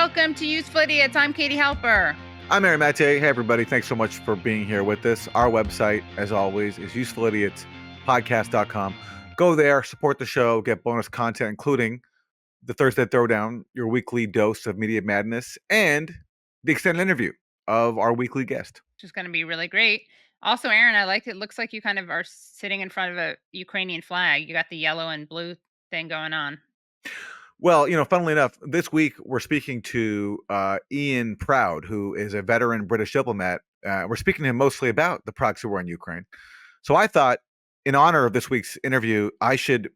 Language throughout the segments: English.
Welcome to Useful Idiots. I'm Katie Halper. I'm Aaron Mate. Hey, everybody. Thanks so much for being here with us. Our website, as always, is usefulidiotspodcast.com. Go there, support the show, get bonus content, including the Thursday Throwdown, your weekly dose of media madness, and the extended interview of our weekly guest. Which is going to be really great. Also, Aaron, I liked it. Looks like you kind of are sitting in front of a Ukrainian flag. You got the yellow and blue thing going on. Well, funnily enough, this week we're speaking to Ian Proud, who is a veteran British diplomat. We're speaking to him mostly about the proxy war in Ukraine. So I thought, in honor of this week's interview, I should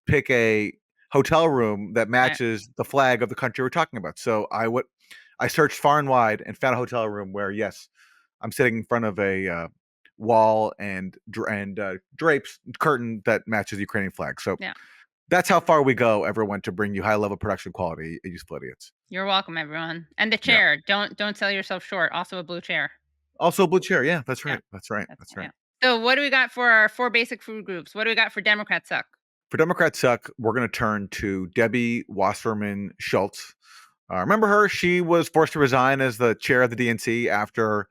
pick a hotel room that matches the flag of the country we're talking about. So I searched far and wide and found a hotel room where, yes, I'm sitting in front of a wall and drapes curtain that matches the Ukrainian flag. So that's how far we go, everyone, to bring you high-level production quality at Useful Idiots. You're welcome, everyone. And the chair, don't sell yourself short. Also a blue chair. Also a blue chair. Yeah, that's right. That's right. So what do we got for our 4 basic food groups? What do we got for Democrat Suck? For Democrat Suck, we're going to turn to Debbie Wasserman Schultz. Remember her? She was forced to resign as the chair of the DNC after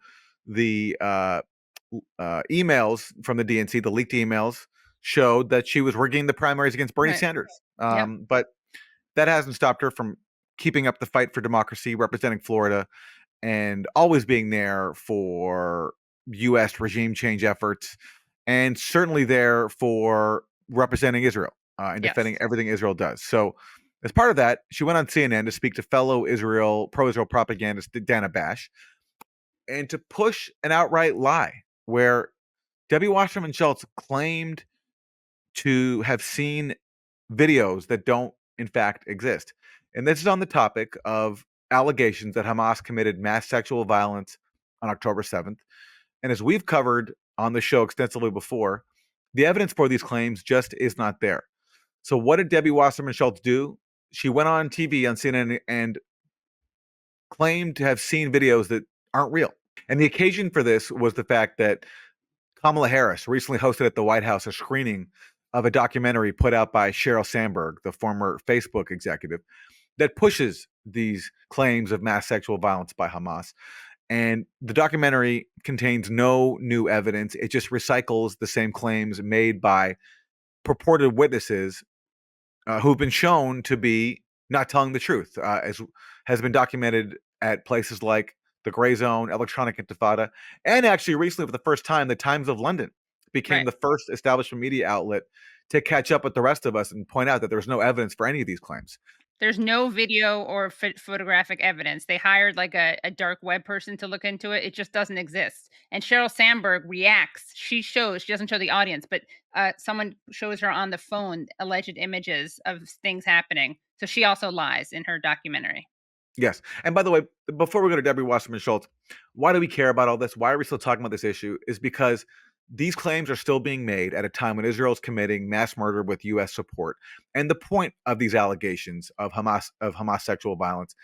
the emails from the DNC, the leaked emails, showed that she was rigging the primaries against Bernie Sanders. But that hasn't stopped her from keeping up the fight for democracy, representing Florida, and always being there for U.S. regime change efforts, and certainly there for representing Israel and defending everything Israel does. So as part of that, she went on CNN to speak to fellow pro-Israel propagandist Dana Bash and to push an outright lie where Debbie Wasserman Schultz claimed to have seen videos that don't, in fact, exist. And this is on the topic of allegations that Hamas committed mass sexual violence on October 7th. And as we've covered on the show extensively before, the evidence for these claims just is not there. So what did Debbie Wasserman Schultz do? She went on TV on CNN and claimed to have seen videos that aren't real. And the occasion for this was the fact that Kamala Harris recently hosted at the White House a screening of a documentary put out by Sheryl Sandberg, the former Facebook executive, that pushes these claims of mass sexual violence by Hamas. And the documentary contains no new evidence. It just recycles the same claims made by purported witnesses who've been shown to be not telling the truth, as has been documented at places like the Gray Zone, Electronic Intifada, and actually recently for the first time, the Times of London became the first establishment media outlet to catch up with the rest of us and point out that there's no evidence for any of these claims. There's no video or photographic evidence. They hired like a dark web person to look into it. It just doesn't exist. And Sheryl Sandberg reacts. She doesn't show the audience, but someone shows her on the phone alleged images of things happening. So she also lies in her documentary. Yes. And by the way, before we go to Debbie Wasserman Schultz, why do we care about all this? Why are we still talking about this issue? Is because these claims are still being made at a time when Israel is committing mass murder with U.S. support. And the point of these allegations of Hamas sexual violence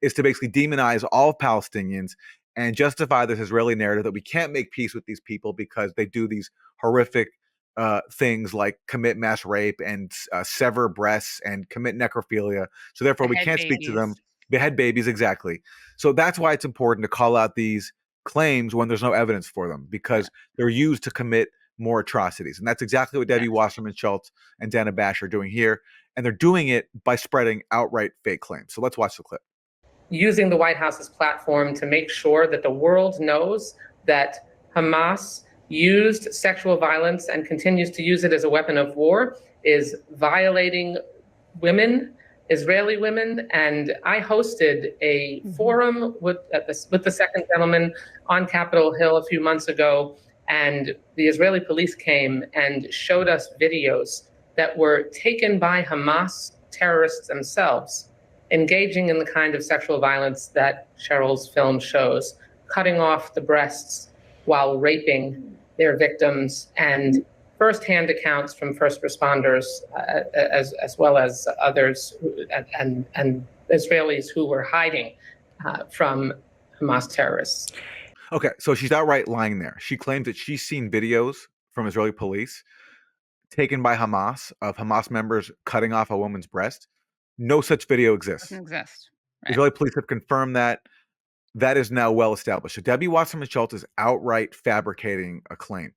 is to basically demonize all Palestinians and justify this Israeli narrative that we can't make peace with these people because they do these horrific things like commit mass rape and sever breasts and commit necrophilia. So therefore, we can't speak to them. Behead babies, exactly. So that's why it's important to call out these claims when there's no evidence for them, because they're used to commit more atrocities. And that's exactly what Debbie Wasserman Schultz and Dana Bash are doing here. And they're doing it by spreading outright fake claims. So let's watch the clip. Using the White House's platform to make sure that the world knows that Hamas used sexual violence and continues to use it as a weapon of war is violating women, Israeli women. And I hosted a forum with the second gentleman on Capitol Hill a few months ago, and the Israeli police came and showed us videos that were taken by Hamas terrorists themselves, engaging in the kind of sexual violence that Sheryl's film shows, cutting off the breasts while raping their victims, and firsthand accounts from first responders, as well as others and Israelis who were hiding from Hamas terrorists. Okay, so she's outright lying there. She claims that she's seen videos from Israeli police taken by Hamas of Hamas members cutting off a woman's breast. No such video exists. Doesn't exist. Right. Israeli police have confirmed that. That is now well established. So Debbie Wasserman Schultz is outright fabricating a claim.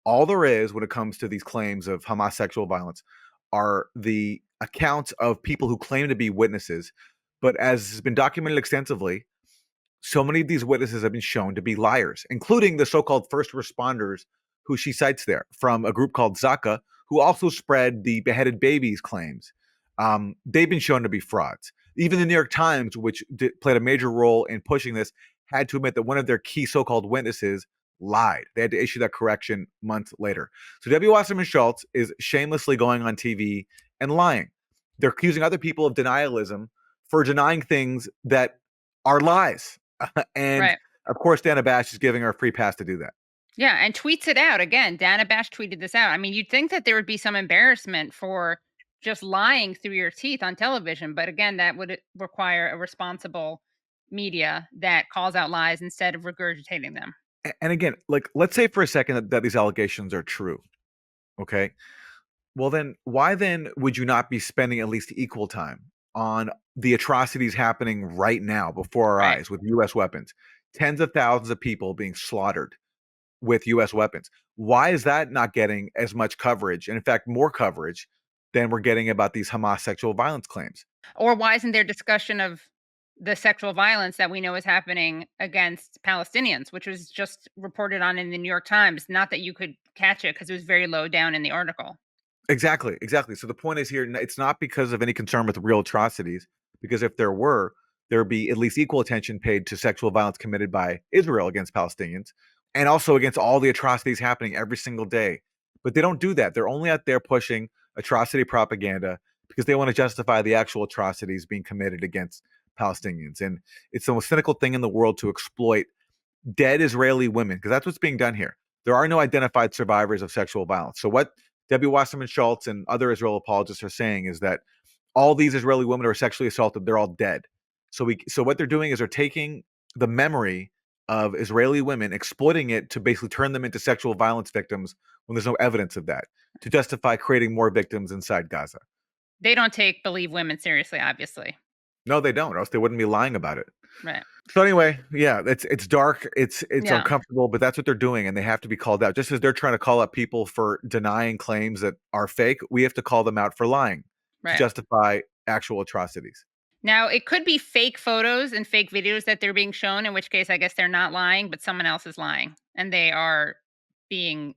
All there is when it comes to these claims of Hamas sexual violence are the accounts of people who claim to be witnesses. But as has been documented extensively, so many of these witnesses have been shown to be liars, including the so-called first responders who she cites there from a group called Zaka, who also spread the beheaded babies claims. They've been shown to be frauds. Even the New York Times, which played a major role in pushing this, had to admit that one of their key so-called witnesses lied. They had to issue that correction months later. So Debbie Wasserman Schultz is shamelessly going on TV and lying. They're accusing other people of denialism for denying things that are lies. And Right. of course, Dana Bash is giving her a free pass to do that. Yeah, and tweets it out again. Dana Bash tweeted this out. I mean, you'd think that there would be some embarrassment for just lying through your teeth on television, but again, that would require a responsible media that calls out lies instead of regurgitating them. And again, like, let's say for a second that these allegations are true. Okay. Well, then why then would you not be spending at least equal time on the atrocities happening right now before our Right. eyes with US weapons? Tens of thousands of people being slaughtered with US weapons. Why is that not getting as much coverage, and in fact, more coverage than we're getting about these Hamas sexual violence claims? Or why isn't there discussion of the sexual violence that we know is happening against Palestinians, which was just reported on in the New York Times? Not that you could catch it because it was very low down in the article. Exactly, exactly. So the point is here, it's not because of any concern with real atrocities, because if there were, there would be at least equal attention paid to sexual violence committed by Israel against Palestinians and also against all the atrocities happening every single day. But they don't do that. They're only out there pushing atrocity propaganda because they want to justify the actual atrocities being committed against Palestinians. And it's the most cynical thing in the world to exploit dead Israeli women, because that's what's being done here. There are no identified survivors of sexual violence. So what Debbie Wasserman Schultz and other Israel apologists are saying is that all these Israeli women who are sexually assaulted, they're all dead. So what they're doing is they're taking the memory of Israeli women, exploiting it to basically turn them into sexual violence victims when there's no evidence of that, to justify creating more victims inside Gaza. They don't take Believe Women seriously, obviously. No, they don't, or else they wouldn't be lying about it. Right. So anyway, yeah, it's dark, it's Yeah. uncomfortable, but that's what they're doing, and they have to be called out. Just as they're trying to call out people for denying claims that are fake, we have to call them out for lying to Right. justify actual atrocities. Now, it could be fake photos and fake videos that they're being shown, in which case I guess they're not lying, but someone else is lying, and they are being,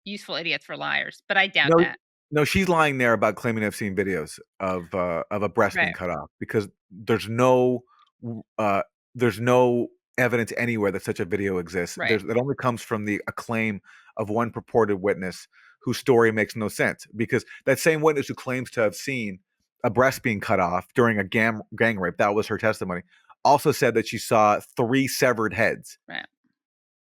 useful idiots for liars, but I doubt No, that. no, she's lying there about claiming to have seen videos of a breast being Right. cut off because uh, there's no evidence anywhere that such a video exists. Right. It only comes from the a claim of one purported witness whose story makes no sense because that same witness who claims to have seen a breast being cut off during a gang rape, that was her testimony, also said that she saw 3 severed heads. Right.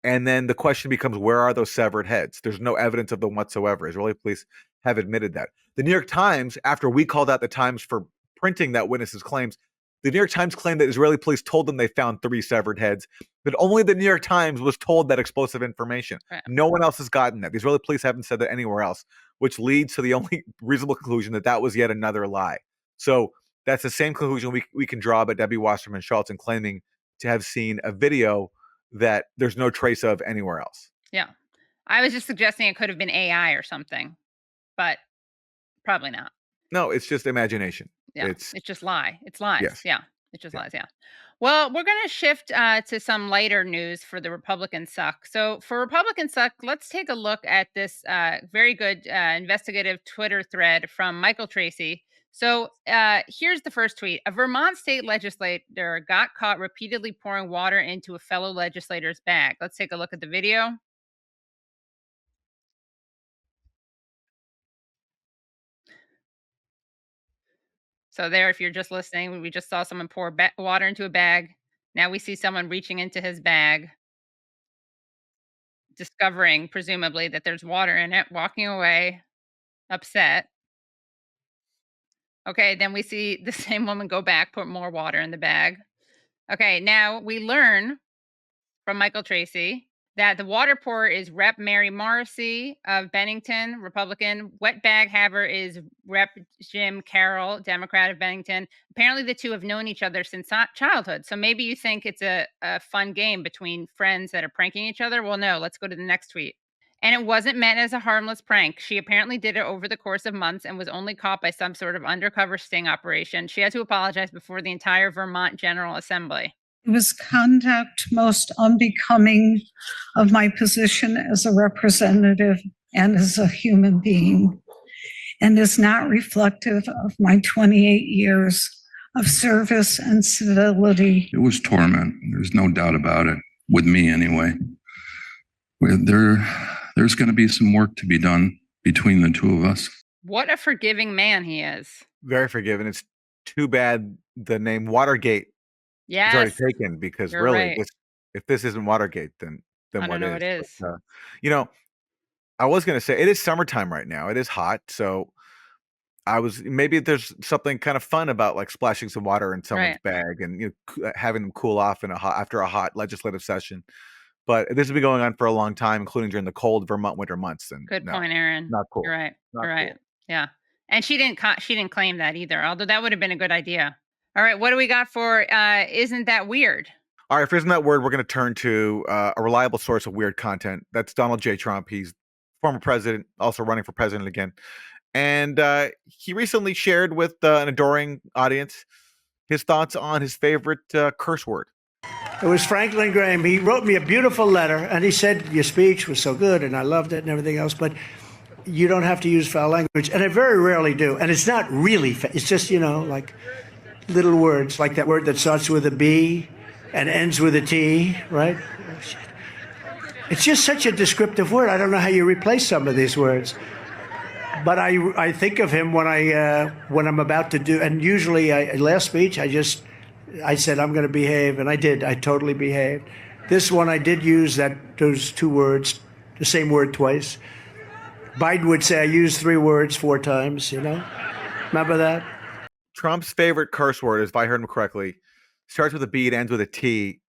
And then the question becomes, where are those severed heads? There's no evidence of them whatsoever. Israeli police have admitted that. The New York Times, after we called out the Times for printing that witness's claims, the New York Times claimed that Israeli police told them they found 3 severed heads, but only the New York Times was told that explosive information. Right. No one else has gotten that. The Israeli police haven't said that anywhere else, which leads to the only reasonable conclusion that that was yet another lie. So that's the same conclusion we can draw about Debbie Wasserman Schultz and claiming to have seen a video that there's no trace of anywhere else. Yeah. I was just suggesting it could have been AI or something, but probably not. No, it's just imagination. Yeah. It's just lie. It's lies. Yes. Yeah. It's just Yeah. lies. Yeah. Well, we're going to shift to some lighter news for the Republican suck. So, for Republican suck, let's take a look at this very good investigative Twitter thread from Michael Tracy. So, here's the first tweet. A Vermont state legislator got caught repeatedly pouring water into a fellow legislator's bag. Let's take a look at the video. So there, if you're just listening, we just saw someone pour water into a bag. Now we see someone reaching into his bag, discovering presumably that there's water in it, walking away, upset. Okay, then we see the same woman go back, put more water in the bag. Okay, now we learn from Michael Tracy That the water pour is Rep. Mary Morrissey of Bennington, Republican. Wetbag haver is Rep. Jim Carroll, Democrat of Bennington. Apparently, the two have known each other since childhood. So maybe you think it's a fun game between friends that are pranking each other. Well, no, let's go to the next tweet. And it wasn't meant as a harmless prank. She apparently did it over the course of months and was only caught by some sort of undercover sting operation. She had to apologize before the entire Vermont General Assembly. It was conduct most unbecoming of my position as a representative and as a human being, and is not reflective of my 28 years of service and civility. It was torment. There's no doubt about it, with me anyway. There's going to be some work to be done between the two of us. What a forgiving man he is. Very forgiving. It's too bad the name Watergate is already taken, because really, if this isn't Watergate, then I what don't know what is? But, I was going to say it is summertime right now. It is hot, so maybe there's something kind of fun about like splashing some water in someone's bag and having them cool off after a hot legislative session. But this has been going on for a long time, including during the cold Vermont winter months. And good point, Aaron. Not cool. You're right. Not You're right. cool. Yeah, and she didn't claim that either. Although that would have been a good idea. All right, what do we got for Isn't That Weird? All right, for Isn't That Weird, we're going to turn to a reliable source of weird content. That's Donald J. Trump. He's former president, also running for president again. And he recently shared with an adoring audience his thoughts on his favorite curse word. It was Franklin Graham. He wrote me a beautiful letter, and he said, your speech was so good, and I loved it and everything else, but you don't have to use foul language. And I very rarely do. And it's not really, it's just, like little words, like that word that starts with a B and ends with a T, right? It's just such a descriptive word. I don't know how you replace some of these words. But I think of him when I'm about to do, and usually last speech I said I'm going to behave, and I did. I totally behaved. This one I did use those two words, the same word twice. Biden would say I used 3 words 4 times. Remember that? Trump's favorite curse word, if I heard him correctly, starts with a B, it ends with a T.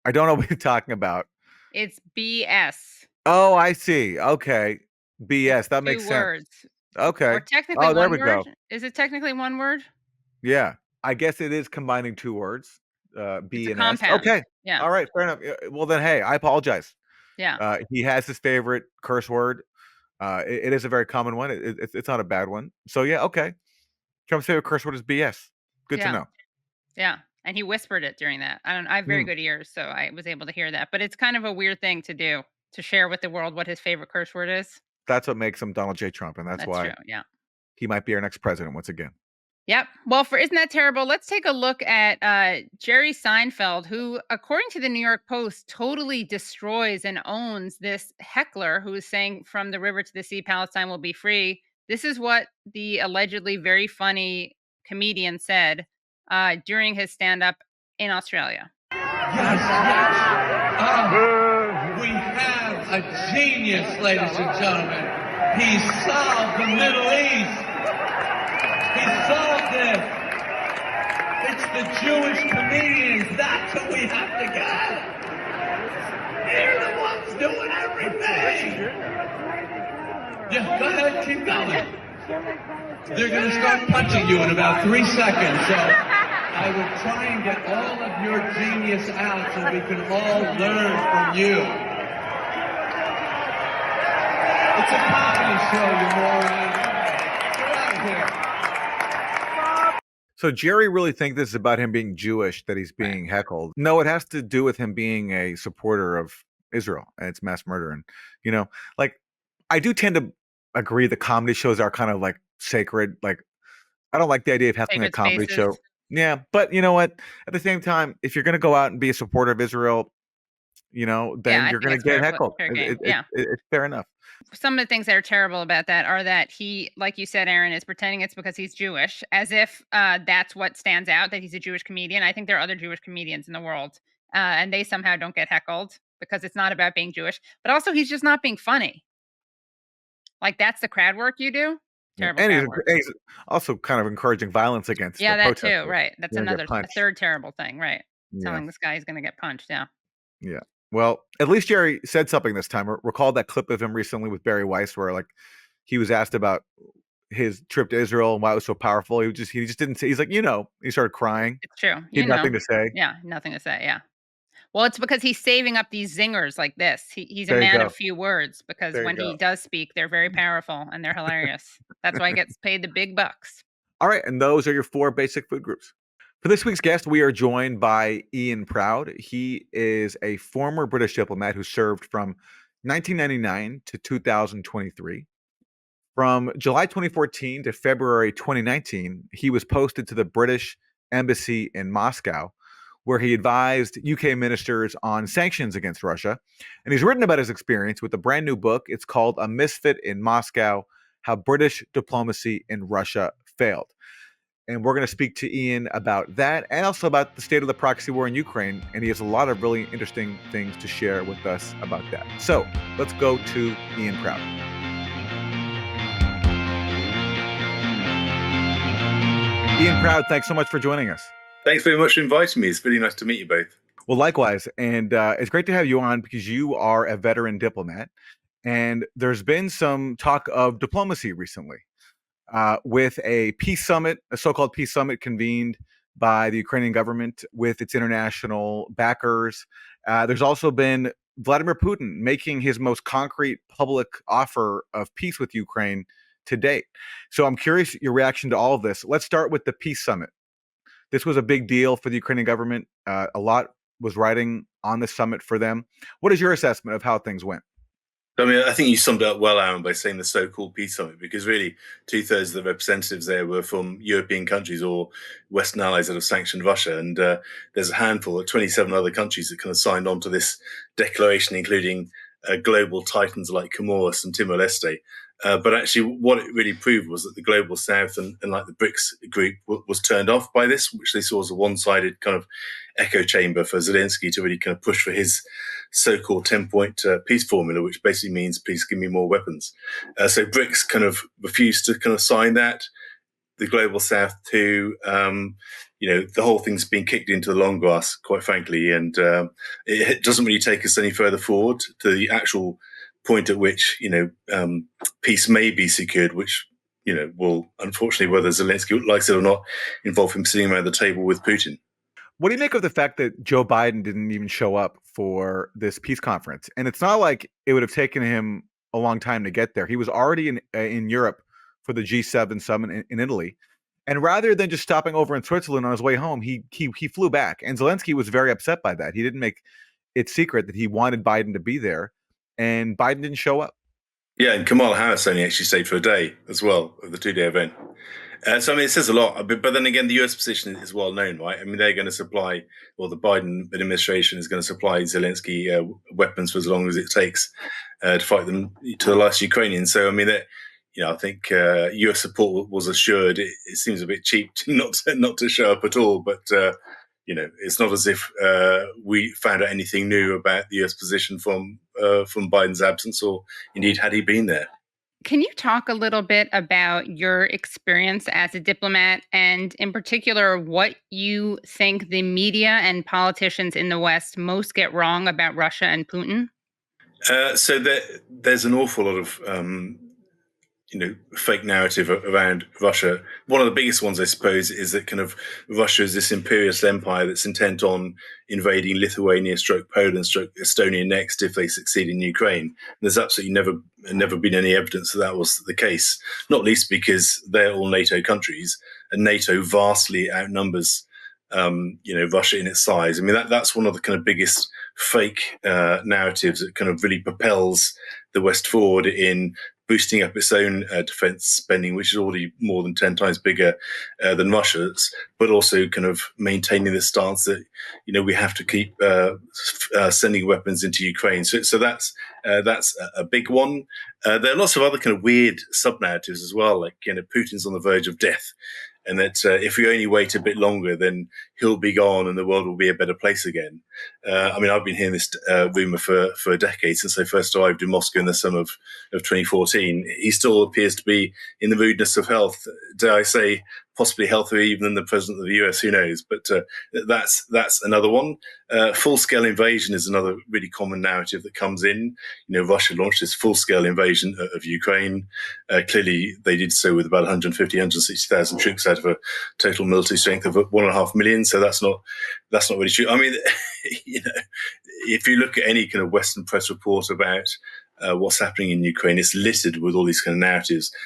I don't know what you're talking about. It's BS. Oh, I see. Okay. BS. That makes sense. Words. Okay. Or technically there one we word. go. Is it technically one word? Yeah. I guess it is combining 2 words. B and compound. S. Okay. Yeah. All right. Fair enough. Well, then, hey, I apologize. Yeah. He has his favorite curse word. It is a very common one. It's not a bad one. So, yeah, okay. Trump's favorite curse word is BS. Good to know. Yeah. And he whispered it during that. I have very good ears, so I was able to hear that. But it's kind of a weird thing to do, to share with the world what his favorite curse word is. That's what makes him Donald J. Trump, and that's why true. he might be our next president once again. Yep. Well, for Isn't That Terrible, let's take a look at Jerry Seinfeld, who, according to the New York Post, totally destroys and owns this heckler who is saying from the river to the sea, Palestine will be free. This is what the allegedly very funny comedian said during his stand-up in Australia. Yes. We have a genius, ladies and gentlemen. He solved the Middle East. He solved it. It's the Jewish comedians. That's what we have to get. They're the ones doing everything. Yeah, go ahead, keep going. They're going to start punching you in about 3 seconds. So I will try and get all of your genius out so we can all learn from you. It's a comedy show, you moron. Get out of here. So Jerry really thinks this is about him being Jewish, that he's being heckled. No, it has to do with him being a supporter of Israel and its mass murder. And, I do tend to agree that comedy shows are kind of like sacred. Like, I don't like the idea of having a comedy show. Yeah, but you know what? At the same time, if you're going to go out and be a supporter of Israel, then you're going to get heckled. It's fair enough. Some of the things that are terrible about that are that he, like you said, Aaron, is pretending it's because he's Jewish, as if that's what stands out, that he's a Jewish comedian. I think there are other Jewish comedians in the world, and they somehow don't get heckled because it's not about being Jewish. But also, he's just not being funny. Like, that's the crowd work you do? Terrible. And he's also kind of encouraging violence against the that protesters. Too, right. That's a third terrible thing, right? Telling this guy he's going to get punched, Yeah. Well, at least Jerry said something this time. Recall that clip of him recently with Barry Weiss where like he was asked about his trip to Israel and why it was so powerful. He just didn't say. He's like, he started crying. It's true. He had nothing to say. Yeah, nothing to say. Yeah. Well, it's because he's saving up these zingers like this. He's a There you man go. of few words because There you when he go. does speak, they're very powerful and they're hilarious. That's why he gets paid the big bucks. All right, and those are your 4 basic food groups. For this week's guest, we are joined by Ian Proud. He is a former British diplomat who served from 1999 to 2023. From July 2014 to February 2019, he was posted to the British Embassy in Moscow, where he advised UK ministers on sanctions against Russia. And he's written about his experience with a brand new book. It's called A Misfit in Moscow: How British Diplomacy in Russia Failed. And we're going to speak to Ian about that and also about the state of the proxy war in Ukraine. And he has a lot of really interesting things to share with us about that. So let's go to Ian Proud. Ian Proud, thanks so much for joining us. Thanks very much for inviting me. It's really nice to meet you both. Well, likewise. And it's great to have you on because you are a veteran diplomat. And there's been some talk of diplomacy recently with a peace summit, a so-called peace summit convened by the Ukrainian government with its international backers. There's also been Vladimir Putin making his most concrete public offer of peace with Ukraine to date. So I'm curious your reaction to all of this. Let's start with the peace summit. This was a big deal for the Ukrainian government. A lot was riding on the summit for them. What is your assessment of how things went? I mean, I think you summed it up well, Aaron, by saying the so-called peace summit, because really 2/3 of the representatives there were from European countries or Western allies that have sanctioned Russia. And there's a handful of 27 other countries that kind of signed on to this declaration, including global titans like Comoros and Timor-Leste. But actually, what it really proved was that the global south and like the BRICS group was turned off by this, which they saw as a one-sided kind of echo chamber for Zelensky to really kind of push for his so-called 10-point peace formula, which basically means please give me more weapons. So BRICS kind of refused to kind of sign that. The global south too. The whole thing's been kicked into the long grass, quite frankly, and it doesn't really take us any further forward to the actual point at which peace may be secured, which will unfortunately, whether Zelensky likes it or not, involve him sitting around the table with Putin. What do you make of the fact that Joe Biden didn't even show up for this peace conference? And it's not like it would have taken him a long time to get there. He was already in Europe for the G7 summit in Italy. And rather than just stopping over in Switzerland on his way home, he flew back. And Zelensky was very upset by that. He didn't make it secret that he wanted Biden to be there. And Biden didn't show up. Yeah, and Kamala Harris only actually stayed for a day as well of the 2-day event. So, I mean, it says a lot. But then again, the US position is well known, right? I mean, they're going to supply, well, the Biden administration is going to supply Zelensky weapons for as long as it takes to fight them to the last Ukrainian. So, I mean, I think US support was assured. It seems a bit cheap not to show up at all. But, it's not as if we found out anything new about the US position from Biden's absence, or indeed had he been there. Can you talk a little bit about your experience as a diplomat and in particular what you think the media and politicians in the West most get wrong about Russia and Putin? So there's an awful lot of fake narrative around Russia. One of the biggest ones, I suppose, is that kind of Russia is this imperialist empire that's intent on invading Lithuania, Poland, Estonia next if they succeed in Ukraine. There's absolutely never been any evidence that was the case, not least because they're all NATO countries and NATO vastly outnumbers Russia in its size. I mean, that's one of the kind of biggest fake narratives that kind of really propels the West forward in boosting up its own defense spending, which is already more than 10 times bigger than Russia's, but also kind of maintaining the stance that, we have to keep sending weapons into Ukraine. So that's a big one. There are lots of other kind of weird sub-narratives as well, like, Putin's on the verge of death. And that if we only wait a bit longer, then he'll be gone and the world will be a better place again. I mean, I've been hearing this rumor for a decade since I first arrived in Moscow in the summer of 2014. He still appears to be in the rudeness of health, dare I say, possibly healthier even than the president of the US. Who knows? But that's another one. Full-scale invasion is another really common narrative that comes in. Russia launched this full-scale invasion of Ukraine. Clearly, they did so with about 150, 160,000 troops out of a total military strength of 1.5 million. So that's not really true. I mean, if you look at any kind of Western press report about what's happening in Ukraine, it's littered with all these kind of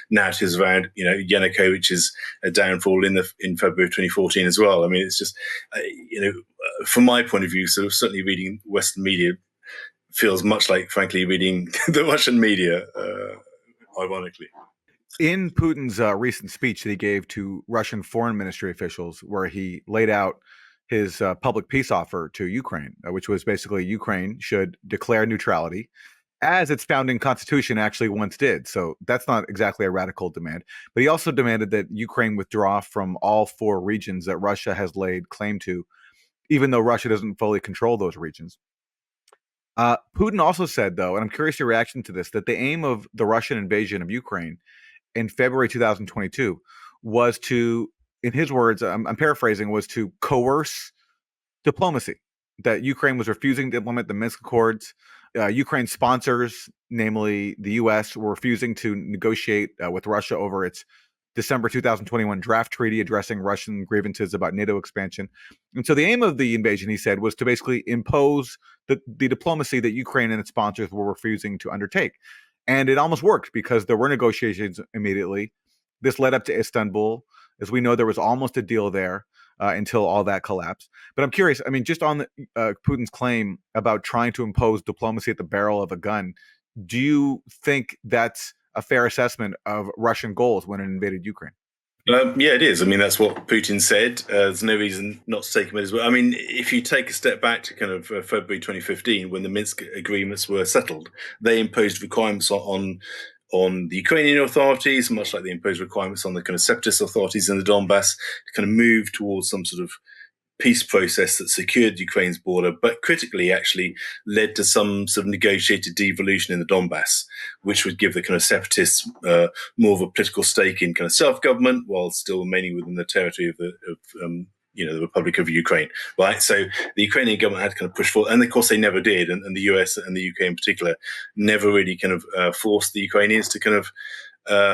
narratives around, Yanukovych's downfall in February of 2014 as well. I mean, it's just, from my point of view, sort of certainly reading Western media feels much like, frankly, reading the Russian media, ironically. In Putin's recent speech that he gave to Russian foreign ministry officials, where he laid out his public peace offer to Ukraine, which was basically Ukraine should declare neutrality, as its founding constitution actually once did. So that's not exactly a radical demand. But he also demanded that Ukraine withdraw from all 4 regions that Russia has laid claim to, even though Russia doesn't fully control those regions. Putin also said, though, and I'm curious your reaction to this, that the aim of the Russian invasion of Ukraine in February 2022 was to, in his words, I'm paraphrasing, was to coerce diplomacy, that Ukraine was refusing to implement the Minsk Accords. Ukraine sponsors, namely the U.S., were refusing to negotiate with Russia over its December 2021 draft treaty addressing Russian grievances about NATO expansion. And so the aim of the invasion, he said, was to basically impose the diplomacy that Ukraine and its sponsors were refusing to undertake. And it almost worked, because there were negotiations immediately. This led up to Istanbul. As we know, there was almost a deal there until all that collapsed. But I'm curious, I mean, just on Putin's claim about trying to impose diplomacy at the barrel of a gun, do you think that's a fair assessment of Russian goals when it invaded Ukraine? Yeah, it is. I mean, that's what Putin said. There's no reason not to take him as well. I mean, if you take a step back to kind of February 2015, when the Minsk agreements were settled, they imposed requirements on the Ukrainian authorities, much like they imposed requirements on the kind of separatist authorities in the Donbass, to kind of move towards some sort of peace process that secured Ukraine's border, but critically actually led to some sort of negotiated devolution in the Donbass, which would give the kind of separatists more of a political stake in kind of self-government while still remaining within the territory of the Republic of Ukraine, right? So the Ukrainian government had to kind of push forward, and of course they never did, and the US and the UK in particular never really kind of forced the Ukrainians to kind of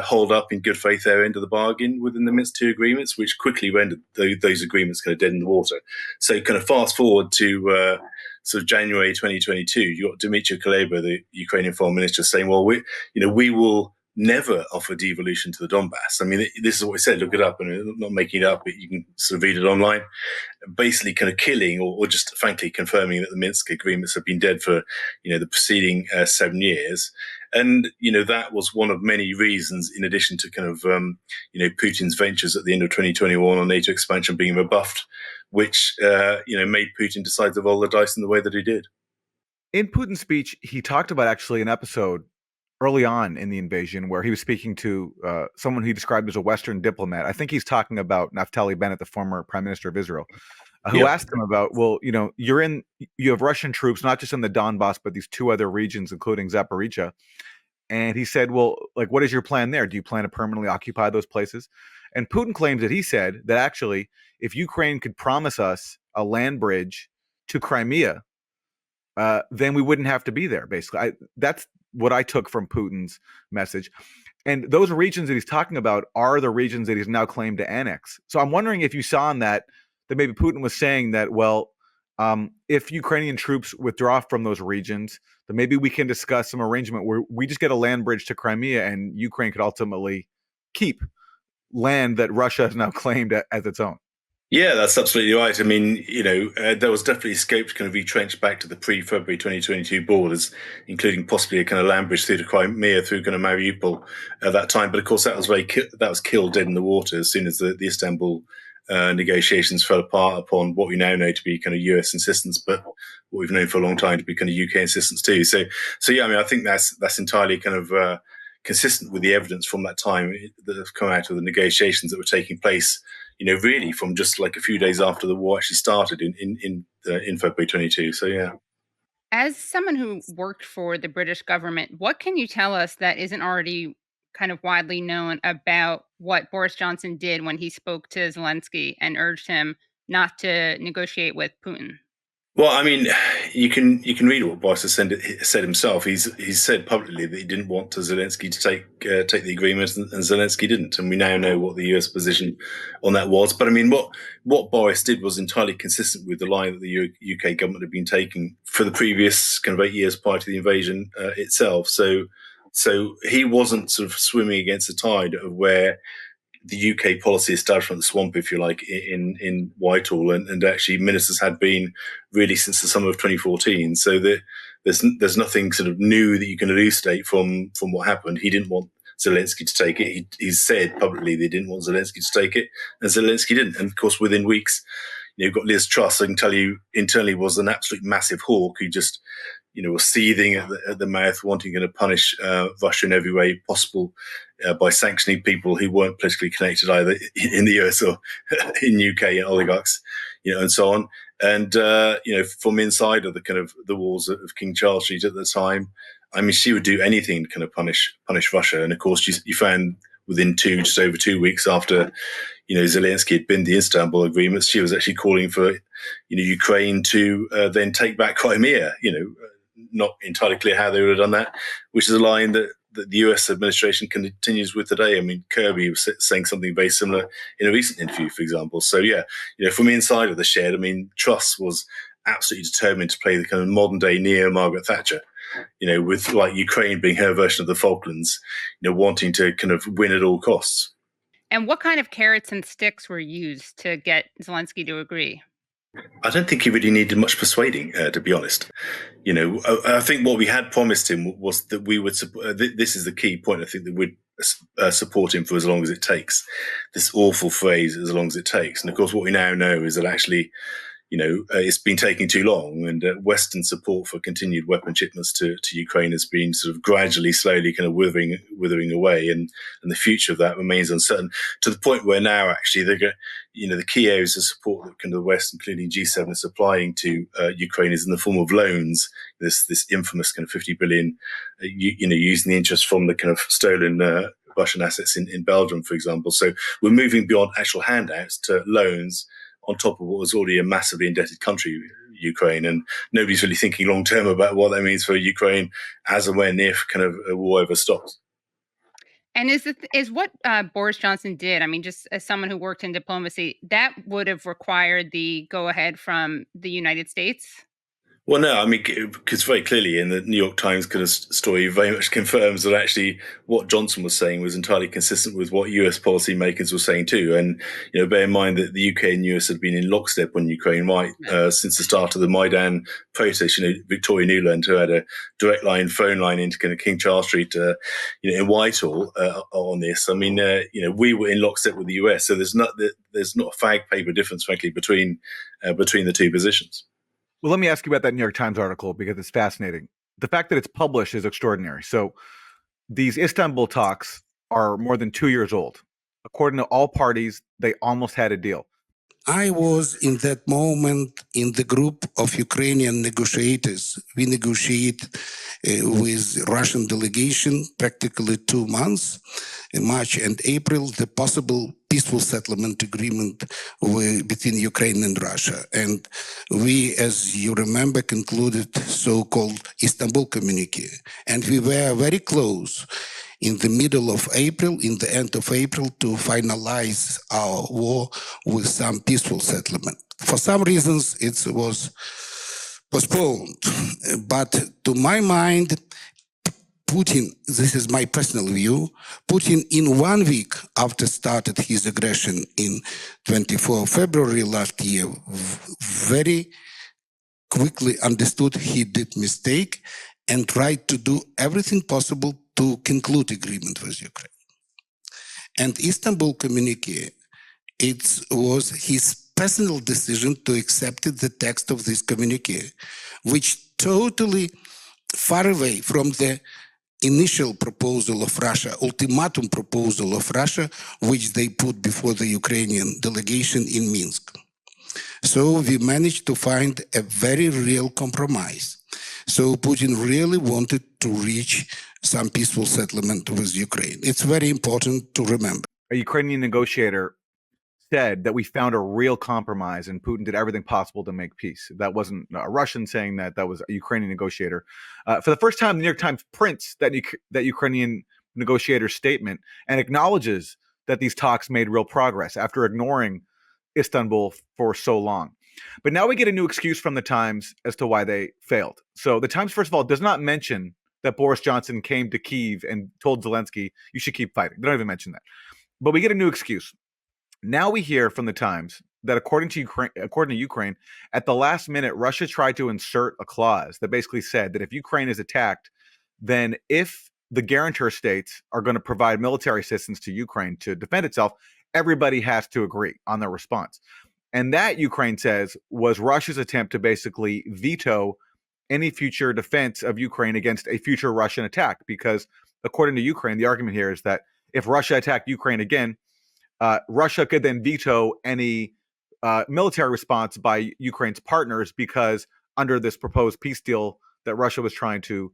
hold up in good faith their end of the bargain within the Minsk II agreements, which quickly rendered those agreements kind of dead in the water. So kind of fast forward to sort of January 2022, you got Dmytro Kuleba, the Ukrainian foreign minister, saying, well, we will never offer devolution to the Donbass. I mean, this is what he said. Look it up, and I'm not making it up, but you can sort of read it online. Basically kind of killing or just frankly confirming that the Minsk agreements have been dead for, the preceding 7 years. And, that was one of many reasons, in addition to kind of, Putin's ventures at the end of 2021 on NATO expansion being rebuffed, which, made Putin decide to roll the dice in the way that he did. In Putin's speech, he talked about actually an episode early on in the invasion where he was speaking to someone he described as a Western diplomat. I think he's talking about Naftali Bennett, the former prime minister of Israel, who asked him about, well, you have Russian troops, not just in the Donbass, but these 2 other regions, including Zaporizhzhia. And he said, well, like, what is your plan there? Do you plan to permanently occupy those places? And Putin claims that he said that actually, if Ukraine could promise us a land bridge to Crimea, then we wouldn't have to be there, basically. That's what I took from Putin's message. And those regions that he's talking about are the regions that he's now claimed to annex. So I'm wondering if you saw in that maybe Putin was saying that, well, if Ukrainian troops withdraw from those regions, then maybe we can discuss some arrangement where we just get a land bridge to Crimea and Ukraine could ultimately keep land that Russia has now claimed as its own. Yeah, that's absolutely right. I mean, there was definitely scope to kind of retrench back to the pre-February 2022 borders, including possibly a kind of land bridge through to Crimea, through kind of Mariupol at that time. But of course, that was killed dead in the water as soon as the Istanbul negotiations fell apart upon what we now know to be kind of US insistence, but what we've known for a long time to be kind of UK insistence too. So yeah, I mean, I think that's entirely kind of consistent with the evidence from that time that have come out of the negotiations that were taking place, really from just like a few days after the war actually started in February 22. So yeah. As someone who worked for the British government, what can you tell us that isn't already kind of widely known about what Boris Johnson did when he spoke to Zelensky and urged him not to negotiate with Putin? Well, I mean, you can read what Boris has said himself. He's said publicly that he didn't want Zelensky to take the agreement, and Zelensky didn't. And we now know what the US position on that was. But I mean, what Boris did was entirely consistent with the line that the UK government had been taking for the previous kind of 8 years prior to the invasion itself. So he wasn't sort of swimming against the tide of where the UK policy establishment, the swamp, if you like, in Whitehall, and actually ministers had been really since the summer of 2014. So there's nothing sort of new that you can elucidate from what happened. He didn't want Zelensky to take it. He said publicly they didn't want Zelensky to take it, and Zelensky didn't. And of course, within weeks, you've got Liz Truss. I can tell you internally was an absolute massive hawk who just was seething at the mouth, wanting to punish Russia in every way possible by sanctioning people who weren't politically connected either in the US or in UK, and oligarchs, and so on. And from inside of the kind of the walls of King Charles Street at the time, I mean, she would do anything to kind of punish Russia. And of course, you found within just over 2 weeks after Zelensky had binned the Istanbul agreements, she was actually calling for Ukraine to then take back Crimea. Not entirely clear how they would have done that, which is a line that the US administration continues with today. I mean, Kirby was saying something very similar in a recent interview, for example. So from inside of the shed, I mean, Truss was absolutely determined to play the kind of modern day neo-Margaret Thatcher, with like Ukraine being her version of the Falklands, wanting to kind of win at all costs. And what kind of carrots and sticks were used to get Zelensky to agree? I don't think he really needed much persuading, to be honest. I think what we had promised him was that we would support. This is the key point. I think that we'd support him for as long as it takes. This awful phrase, as long as it takes. And of course, what we now know is that actually, it's been taking too long, and Western support for continued weapon shipments to Ukraine has been sort of gradually, slowly kind of withering away, and the future of that remains uncertain, to the point where now actually the key areas of support that kind of the West, including G7, is supplying to Ukraine is in the form of loans. This infamous kind of 50 billion, using the interest from the kind of stolen Russian assets in Belgium, for example. So we're moving beyond actual handouts to loans on top of what was already a massively indebted country, Ukraine. And nobody's really thinking long term about what that means for Ukraine as and when, if kind of a war ever stops. And is what Boris Johnson did, I mean, just as someone who worked in diplomacy, that would have required the go-ahead from the United States? Well, no, I mean, because very clearly in the New York Times kind of story very much confirms that actually what Johnson was saying was entirely consistent with what US policymakers were saying too. And, bear in mind that the UK and US had been in lockstep on Ukraine, right, since the start of the Maidan protest. Victoria Nuland, who had a direct phone line into kind of King Charles Street, in Whitehall on this. I mean, we were in lockstep with the US. So there's not a fag paper difference, frankly, between the two positions. Well, let me ask you about that New York Times article, because it's fascinating. The fact that it's published is extraordinary. So these Istanbul talks are more than 2 years old. According to all parties, they almost had a deal. I was in that moment in the group of Ukrainian negotiators. We negotiated with Russian delegation practically 2 months, in March and April, the possible peaceful settlement agreement between Ukraine and Russia. And we, as you remember, concluded so-called Istanbul communique. And we were very close in the middle of April, in the end of April, to finalize our war with some peaceful settlement. For some reasons, it was postponed. But to my mind, Putin, this is my personal view, Putin in 1 week after started his aggression in 24 February last year, very quickly understood he did mistake and tried to do everything possible to conclude agreement with Ukraine. And Istanbul communique, it was his personal decision to accept the text of this communique, which totally far away from the initial proposal of Russia, ultimatum proposal of Russia, which they put before the Ukrainian delegation in Minsk. So we managed to find a very real compromise. So Putin really wanted to reach some peaceful settlement with Ukraine. It's very important to remember. A Ukrainian negotiator said that we found a real compromise and Putin did everything possible to make peace. That wasn't a Russian saying that. That was a Ukrainian negotiator. For the first time, the New York Times prints that Ukrainian negotiator's statement and acknowledges that these talks made real progress after ignoring Istanbul for so long. But now we get a new excuse from the Times as to why they failed. So the Times, first of all, does not mention that Boris Johnson came to Kyiv and told Zelensky, you should keep fighting. They don't even mention that. But we get a new excuse. Now we hear from the Times that according to Ukraine, at the last minute, Russia tried to insert a clause that basically said that if Ukraine is attacked, then if the guarantor states are going to provide military assistance to Ukraine to defend itself, everybody has to agree on their response. And that, Ukraine says, was Russia's attempt to basically veto any future defense of Ukraine against a future Russian attack. Because according to Ukraine, the argument here is that if Russia attacked Ukraine again, Russia could then veto any military response by Ukraine's partners because under this proposed peace deal that Russia was trying to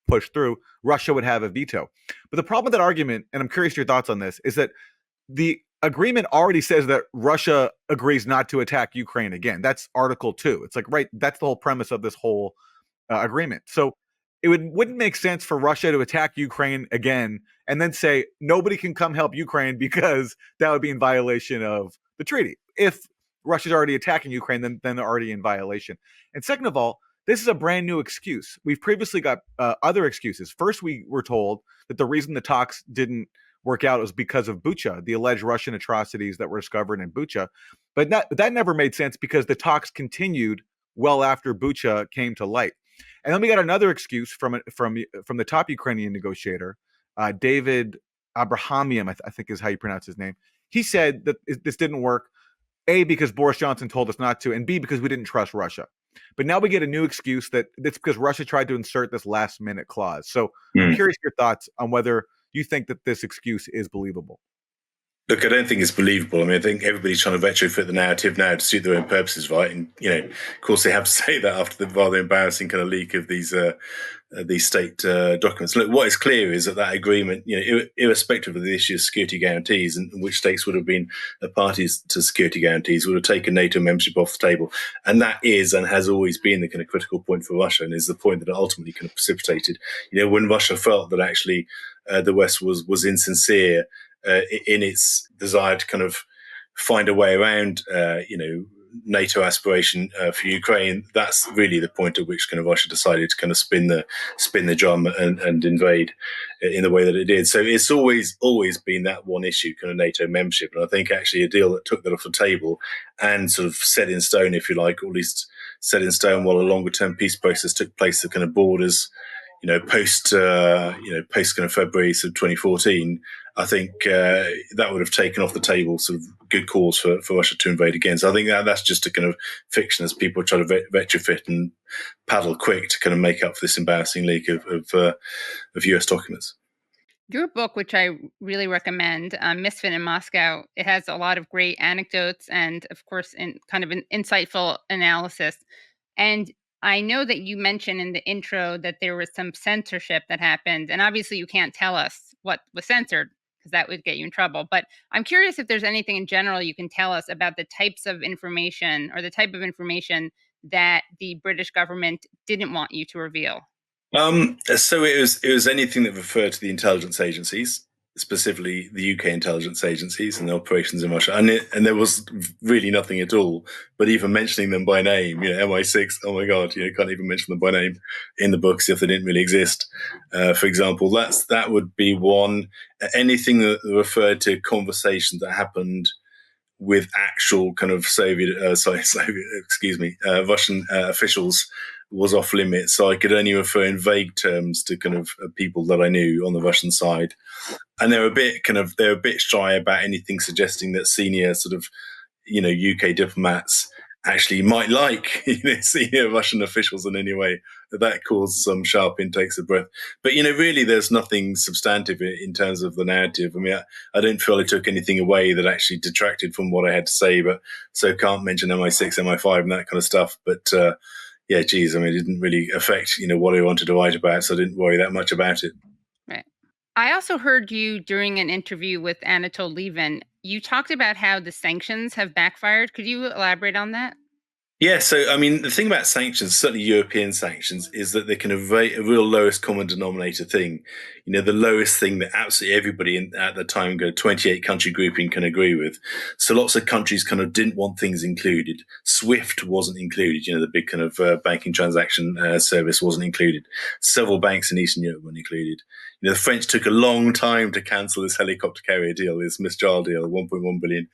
push through, Russia would have a veto. But the problem with that argument, and I'm curious your thoughts on this, is that the agreement already says that Russia agrees not to attack Ukraine again. That's Article 2. It's like, right, that's the whole premise of this whole agreement. So it wouldn't make sense for Russia to attack Ukraine again and then say nobody can come help Ukraine because that would be in violation of the treaty. If Russia's already attacking Ukraine, then they're already in violation. And second of all, this is a brand new excuse. We've previously got other excuses. First, we were told that the reason the talks didn't work out was because of Bucha, the alleged Russian atrocities that were discovered in Bucha. But that never made sense because the talks continued well after Bucha came to light. And then we got another excuse from the top Ukrainian negotiator, David Abrahamian, I think is how you pronounce his name. He said that this didn't work, A, because Boris Johnson told us not to, and B, because we didn't trust Russia. But now we get a new excuse that it's because Russia tried to insert this last-minute clause. So I'm curious your thoughts on whether you think that this excuse is believable. Look, I don't think it's believable. I mean, I think everybody's trying to retrofit the narrative now to suit their own purposes, right? And, of course, they have to say that after the rather embarrassing kind of leak of these state documents. Look, what is clear is that agreement, irrespective of the issue of security guarantees and which states would have been parties to security guarantees, would have taken NATO membership off the table. And that is and has always been the kind of critical point for Russia, and is the point that it ultimately kind of precipitated. When Russia felt that actually the West was insincere in its desire to kind of find a way around, NATO aspiration for Ukraine, that's really the point at which kind of Russia decided to kind of spin the drum and invade in the way that it did. So it's always been that one issue, kind of NATO membership. And I think actually a deal that took that off the table and sort of set in stone, if you like, or at least set in stone while a longer term peace process took place, the kind of borders, post kind of February sort of 2014, I think that would have taken off the table sort of good cause for Russia to invade again. So I think that's just a kind of fiction as people try to retrofit and paddle quick to kind of make up for this embarrassing leak of US documents. Your book, which I really recommend, Misfit in Moscow, it has a lot of great anecdotes and, of course, kind of an insightful analysis. And I know that you mentioned in the intro that there was some censorship that happened, and obviously you can't tell us what was censored because that would get you in trouble. But I'm curious if there's anything in general you can tell us about the types of information or the type of information that the British government didn't want you to reveal. So it was anything that referred to the intelligence agencies, specifically the UK intelligence agencies and the operations in Russia. And there was really nothing at all, but even mentioning them by name, MI6, oh my God, can't even mention them by name in the books if they didn't really exist. For example, that would be one. Anything that referred to conversations that happened with actual kind of Russian officials was off limits. So I could only refer in vague terms to kind of people that I knew on the Russian side. And they're a bit shy about anything suggesting that senior sort of, UK diplomats actually might like senior Russian officials in any way. That caused some sharp intakes of breath. But really, there's nothing substantive in terms of the narrative. I mean, I don't feel I took anything away that actually detracted from what I had to say. But so can't mention MI6, MI5, and that kind of stuff. But yeah, geez, I mean, it didn't really affect what I wanted to write about, so I didn't worry that much about it. Right. I also heard you during an interview with Anatol Lieven. You talked about how the sanctions have backfired. Could you elaborate on that? Yeah, so I mean, the thing about sanctions, certainly European sanctions, is that they can evade a real lowest common denominator thing. The lowest thing that absolutely everybody at the time, 28 country grouping, can agree with. So lots of countries kind of didn't want things included. SWIFT wasn't included. The big kind of banking transaction service wasn't included. Several banks in Eastern Europe weren't included. The French took a long time to cancel this helicopter carrier deal, this Mistral deal, $1.1 billion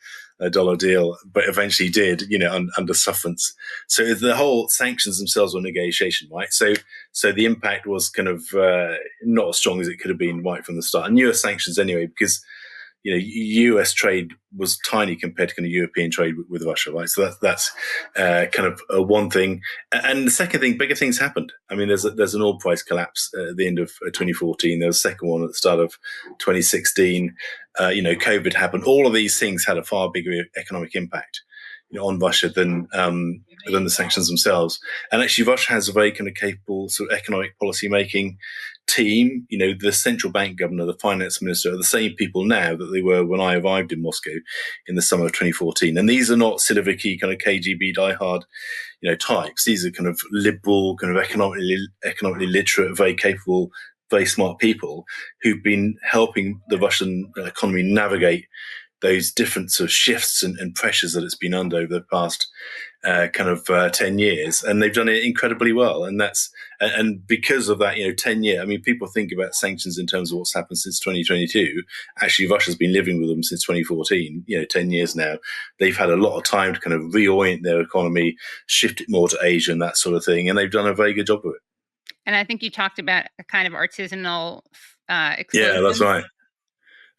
dollar deal, but eventually did, under sufferance. So the whole sanctions themselves were negotiation, right? So the impact was kind of not as strong as it could have been right from the start. And US sanctions anyway, because US trade was tiny compared to kind of European trade with Russia, right? So that's kind of one thing. And the second thing, bigger things happened. I mean, there's an oil price collapse at the end of 2014. There was a second one at the start of 2016. COVID happened. All of these things had a far bigger economic impact on Russia than the sanctions themselves. And actually, Russia has a very kind of capable sort of economic policy making team. The central bank governor, the finance minister, are the same people now that they were when I arrived in Moscow in the summer of 2014. And these are not Siloviki kind of KGB diehard, types. These are kind of liberal, kind of economically literate, very capable, very smart people who've been helping the Russian economy navigate those different sort of shifts and pressures that it's been under over the past 10 years, and they've done it incredibly well. And because of that, 10 year. I mean, people think about sanctions in terms of what's happened since 2022. Actually, Russia's been living with them since 2014. 10 years now. They've had a lot of time to kind of reorient their economy, shift it more to Asia and that sort of thing, and they've done a very good job of it. And I think you talked about a kind of artisanal explosion. Yeah, that's right.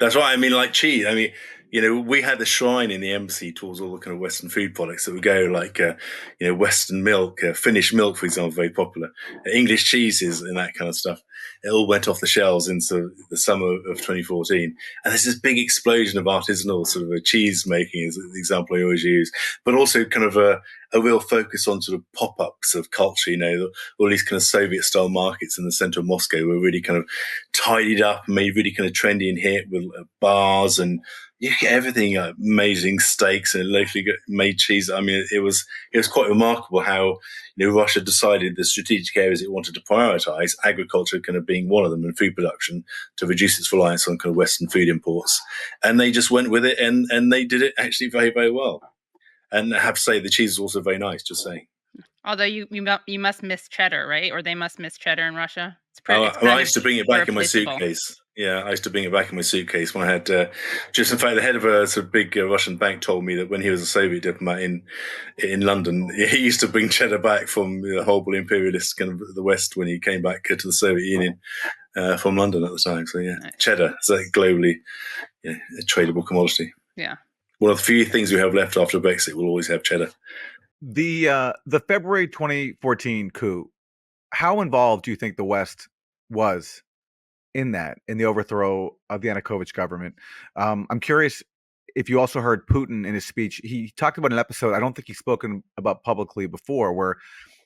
That's right. I mean, like cheese. I mean, we had the shrine in the embassy towards all the kind of Western food products that would go like, Western milk, Finnish milk, for example, very popular, English cheeses and that kind of stuff. It all went off the shelves into the summer of 2014. And there's this big explosion of artisanal sort of cheese making is the example I always use, but also kind of a real focus on sort of pop-ups of culture, all these kind of Soviet-style markets in the center of Moscow were really kind of tidied up and made really kind of trendy and hip with bars, and you get everything, amazing steaks and locally made cheese. I mean, it was quite remarkable how Russia decided the strategic areas it wanted to prioritize, agriculture kind of being one of them, and food production, to reduce its reliance on kind of Western food imports. And they just went with it, and they did it actually very, very well. And I have to say, the cheese is also very nice, just saying. Although you must miss cheddar, right? Or they must miss cheddar in Russia. I used to bring it back in my suitcase. Yeah, I used to bring it back in my suitcase when I had just in fact, the head of a sort of big Russian bank told me that when he was a Soviet diplomat in London, he used to bring cheddar back from the horrible imperialist kind of the West when he came back to the Soviet Union from London at the time. So yeah, cheddar is a globally a tradable commodity. Yeah. One of the few things we have left after Brexit, we'll always have cheddar. The February 2014 coup, how involved do you think the West was in the overthrow of the Yanukovych government? I'm curious if you also heard Putin in his speech. He talked about an episode I don't think he's spoken about publicly before, where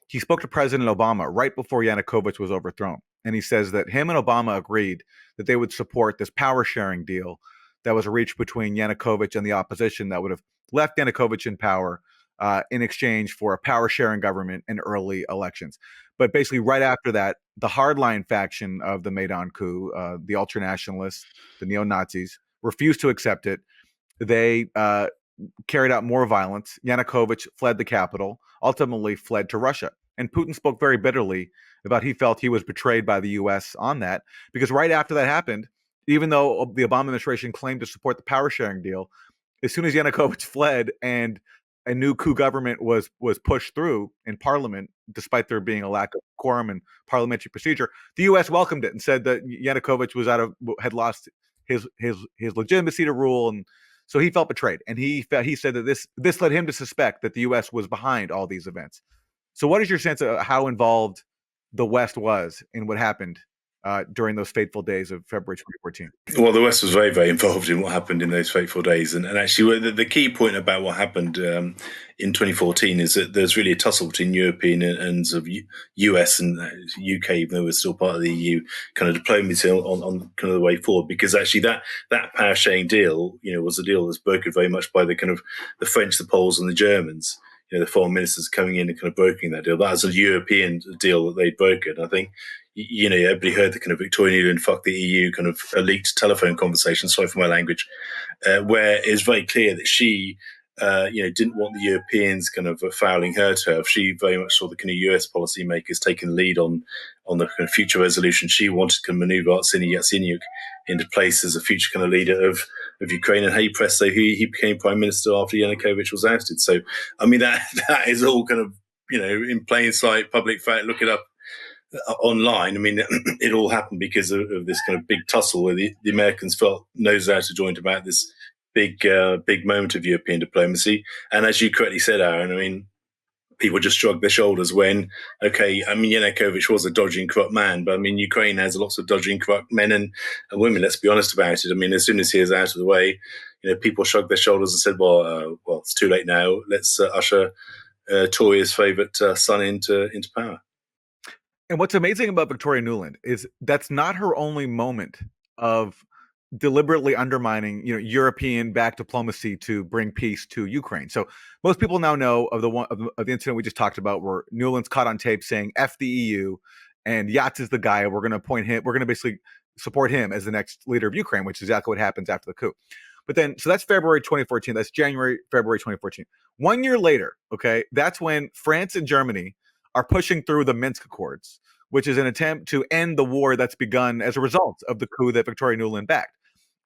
he spoke to President Obama right before Yanukovych was overthrown. And he says that him and Obama agreed that they would support this power sharing deal that was reached between Yanukovych and the opposition that would have left Yanukovych in power in exchange for a power sharing government and early elections. But basically, right after that, the hardline faction of the Maidan coup, the ultranationalists, the neo-Nazis, refused to accept it. They carried out more violence. Yanukovych fled the capital, ultimately fled to Russia. And Putin spoke very bitterly about he felt he was betrayed by the U.S. on that, because right after that happened, even though the Obama administration claimed to support the power sharing deal, as soon as Yanukovych fled and a new coup government was pushed through in parliament, despite there being a lack of quorum and parliamentary procedure, the U.S. welcomed it and said that Yanukovych had lost his legitimacy to rule, and So he felt betrayed, and he said that this led him to suspect that the U.S. was behind all these events. So what is your sense of how involved the West was in what happened during those fateful days of February 2014? Well, the West was very, very involved in what happened in those fateful days. And actually, the key point about what happened in 2014 is that there's really a tussle between European and sort of US and UK, even though we're still part of the EU, kind of diplomacy on kind of the way forward. Because actually that power sharing deal, was a deal that's brokered very much by the kind of the French, the Poles and the Germans. The foreign ministers coming in and kind of brokering that deal. That was a European deal that they'd brokered. I think, everybody heard the kind of Victoria Nuland fuck the EU kind of leaked telephone conversation, sorry for my language, where it's very clear that she, didn't want the Europeans kind of fouling her turf. She very much saw the kind of US policymakers taking the lead on the kind of future resolution. She wanted to maneuver Arseniy Yatsenyuk into place as a future kind of leader of Ukraine, and he pressed so he became prime minister after Yanukovych was ousted. So, I mean, that is all kind of, in plain sight, public fact, look it up online. I mean, it all happened because of this kind of big tussle where the Americans felt nose out of joint about this big moment of European diplomacy. And as you correctly said, Aaron, I mean, people just shrugged their shoulders when, okay, I mean, Yanukovych was a dodgy and corrupt man, but I mean, Ukraine has lots of dodgy and corrupt men and women, let's be honest about it. I mean, as soon as he is out of the way, people shrugged their shoulders and said, well, it's too late now. Let's usher Tory's favourite son into power. And what's amazing about Victoria Nuland is that's not her only moment of deliberately undermining, European-backed diplomacy to bring peace to Ukraine. So most people now know of the incident we just talked about, where Nuland's caught on tape saying "F the EU," and Yats is the guy. We're going to appoint him. We're going to basically support him as the next leader of Ukraine, which is exactly what happens after the coup. But then, so that's February 2014. That's January, February 2014. 1 year later, okay, that's when France and Germany are pushing through the Minsk Accords, which is an attempt to end the war that's begun as a result of the coup that Victoria Nuland backed.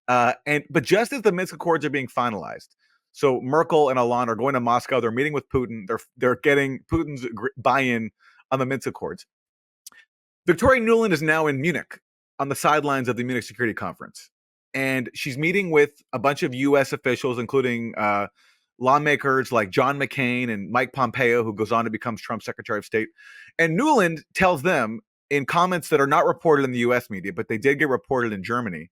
But just as the Minsk Accords are being finalized, so Merkel and Hollande are going to Moscow. They're meeting with Putin. They're getting Putin's buy-in on the Minsk Accords. Victoria Nuland is now in Munich on the sidelines of the Munich Security Conference, and she's meeting with a bunch of U.S. officials, including lawmakers like John McCain and Mike Pompeo, who goes on to become Trump's Secretary of State. And Nuland tells them in comments that are not reported in the U.S. media, but they did get reported in Germany.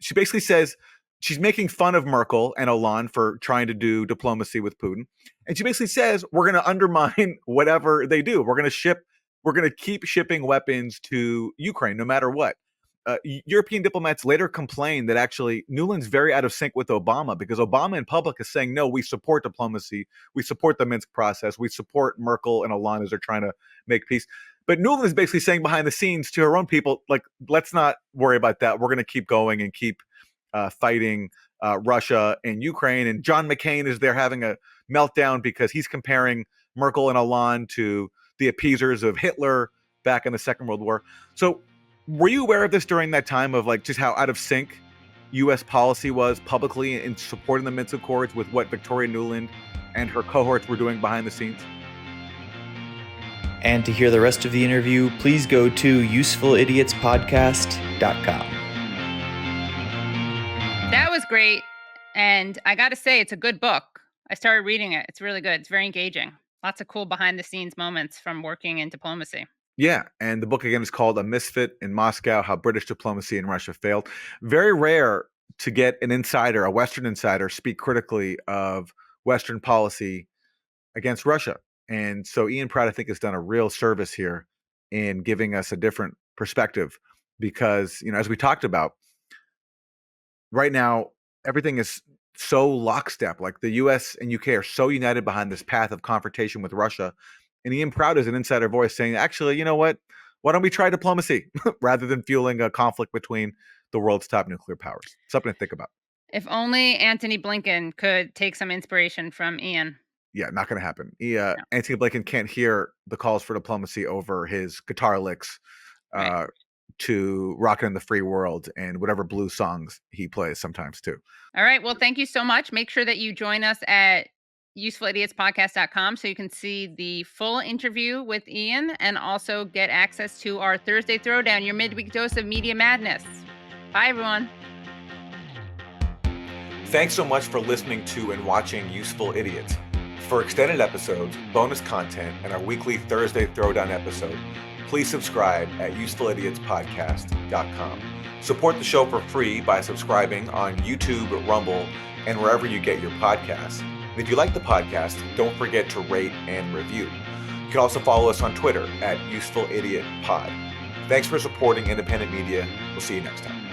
She basically says she's making fun of Merkel and Hollande for trying to do diplomacy with Putin. And she basically says, we're going to undermine whatever they do. We're going to keep shipping weapons to Ukraine, no matter what. European diplomats later complained that actually Nuland's very out of sync with Obama, because Obama in public is saying, no, we support diplomacy. We support the Minsk process. We support Merkel and Hollande as they're trying to make peace. But Nuland is basically saying behind the scenes to her own people, like, let's not worry about that. We're going to keep going and keep fighting Russia and Ukraine. And John McCain is there having a meltdown because he's comparing Merkel and Hollande to the appeasers of Hitler back in the Second World War. So were you aware of this during that time of like just how out of sync U.S. policy was publicly in supporting the Minsk Accords with what Victoria Nuland and her cohorts were doing behind the scenes? And to hear the rest of the interview, please go to usefulidiotspodcast.com. That was great. And I got to say, it's a good book. I started reading it. It's really good. It's very engaging. Lots of cool behind the scenes moments from working in diplomacy. Yeah. And the book, again, is called A Misfit in Moscow, How British Diplomacy in Russia Failed. Very rare to get an insider, a Western insider, speak critically of Western policy against Russia. And so Ian Pratt, I think, has done a real service here in giving us a different perspective because, as we talked about, right now, everything is so lockstep. Like the US and UK are so united behind this path of confrontation with Russia. And Ian Pratt is an insider voice saying, actually, you know what? Why don't we try diplomacy rather than fueling a conflict between the world's top nuclear powers? Something to think about. If only Antony Blinken could take some inspiration from Ian. Yeah, not going to happen. Antony Blinken can't hear the calls for diplomacy over his guitar licks to Rockin' in the Free World and whatever blues songs he plays sometimes too. All right. Well, thank you so much. Make sure that you join us at usefulidiotspodcast.com so you can see the full interview with Ian and also get access to our Thursday Throwdown, your midweek dose of media madness. Bye, everyone. Thanks so much for listening to and watching Useful Idiots. For extended episodes, bonus content, and our weekly Thursday Throwdown episode, please subscribe at usefulidiots.podcast.com. Support the show for free by subscribing on YouTube, Rumble, and wherever you get your podcasts. And if you like the podcast, don't forget to rate and review. You can also follow us on Twitter at UsefulIdiotPod. Thanks for supporting independent media. We'll see you next time.